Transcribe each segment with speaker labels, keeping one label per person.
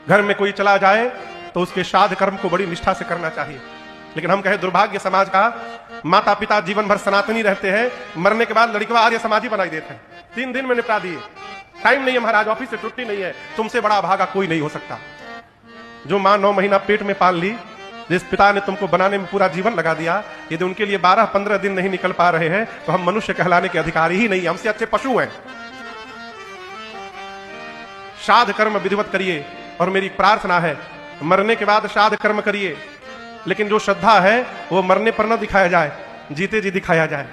Speaker 1: घर में कोई चला जाए तो उसके श्राद्ध कर्म को बड़ी निष्ठा से करना चाहिए। लेकिन हम कहें दुर्भाग्य समाज का, माता पिता जीवन भर सनातनी रहते हैं, मरने के बाद लड़कियों आर्य समाजी बनाई देते हैं, 3 दिन में निपटा दिए, टाइम नहीं है महाराज, ऑफिस से छुट्टी नहीं है, तुमसे बड़ा भागा कोई नहीं हो सकता। जो मां 9 महीना पेट में पाल ली, जिस पिता ने तुमको बनाने में पूरा जीवन लगा दिया, यदि उनके लिए 12-15 दिन नहीं निकल पा रहे हैं तो हम मनुष्य कहलाने के अधिकारी ही नहीं है, हमसे अच्छे पशु हैं। श्राद्ध कर्म विधिवत करिए, और मेरी प्रार्थना है मरने के बाद श्राद्ध कर्म करिए, लेकिन जो श्रद्धा है वो मरने पर न दिखाया जाए, जीते जी दिखाया जाए।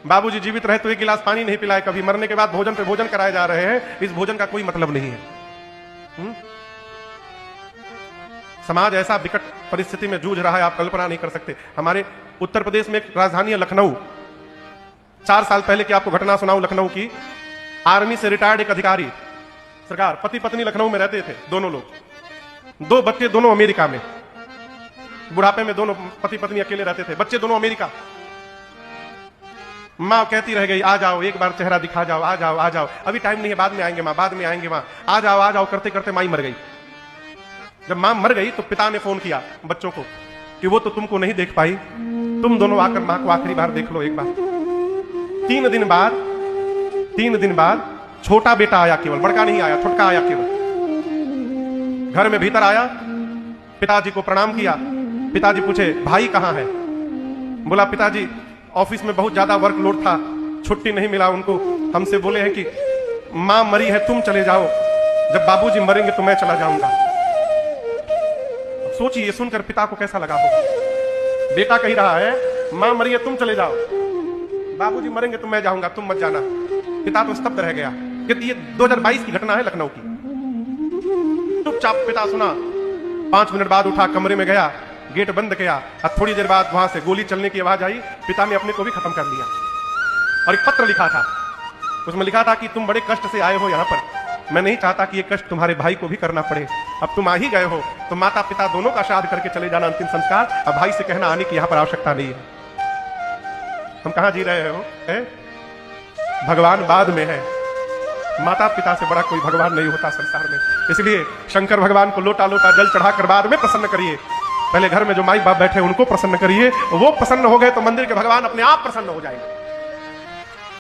Speaker 1: बाबूजी जीवित रहे तो 1 गिलास पानी नहीं पिलाए कभी, मरने के बाद भोजन पे भोजन कराए जा रहे हैं, इस भोजन का कोई मतलब नहीं है। समाज ऐसा विकट परिस्थिति में जूझ रहा है, आप कल्पना नहीं कर सकते। हमारे उत्तर प्रदेश में एक राजधानी है लखनऊ, 4 साल पहले की आपको घटना सुनाऊं लखनऊ की। आर्मी से रिटायर्ड एक अधिकारी सरकार, पति पत्नी लखनऊ में रहते थे, दोनों लोग, 2 बच्चे दोनों अमेरिका में, बुढ़ापे में दोनों पति पत्नी अकेले रहते थे, बच्चे दोनों अमेरिका। माँ कहती रह गई, आ जाओ एक बार चेहरा दिखा जाओ, आ जाओ आ जाओ, अभी टाइम नहीं है, बाद में आएंगे माँ, बाद में आएंगे माँ, आ जाओ करते करते माँ मर गई। जब माँ मर गई तो पिता ने फोन किया बच्चों को कि वो तो तुमको नहीं देख पाई, तुम दोनों आकर माँ को आखिरी बार देख लो एक बार। 3 दिन बाद छोटा बेटा आया, केवल बड़का नहीं आया, छोटका आया केवल। घर में भीतर आया, पिताजी को प्रणाम किया। पिताजी पूछे भाई कहां है? बोला पिताजी ऑफिस में बहुत ज्यादा वर्कलोड था, छुट्टी नहीं मिला उनको, हमसे बोले हैं कि मां मरी है तुम चले जाओ, जब बाबूजी मरेंगे तो मैं चला जाऊंगा। सोचिए ये सुनकर पिता को कैसा लगा हो। बेटा कह रहा है मां मरी है तुम चले जाओ, बाबूजी मरेंगे तो मैं जाऊंगा, तुम मत जाना। पिता तो स्तब्ध रह गया, क्योंकि ये 2022 की घटना है लखनऊ की। चुपचाप पिता सुना, 5 मिनट बाद उठा, कमरे में गया, गेट बंद किया, और थोड़ी देर बाद वहां से गोली चलने की आवाज आई। पिता ने अपने को भी खत्म कर लिया और एक पत्र लिखा था, उसमें लिखा था कि तुम बड़े कष्ट से आए हो यहाँ पर, मैं नहीं चाहता कि ये कष्ट तुम्हारे भाई को भी करना पड़े, अब तुम आ ही गए हो तो माता पिता दोनों का श्राद्ध करके चले जाना, अंतिम संस्कार। अब भाई से कहना आने की यहाँ पर आवश्यकता नहीं है। हम कहाँ जी रहे हो? भगवान बाद में है, माता पिता से बड़ा कोई भगवान नहीं होता संसार में। इसलिए शंकर भगवान को लोटा लोटा जल चढ़ाकर बाद में प्रसन्न करिए। पहले घर में जो माई बाप बैठे उनको प्रसन्न करिए, वो प्रसन्न हो गए तो मंदिर के भगवान अपने आप प्रसन्न हो जाएंगे।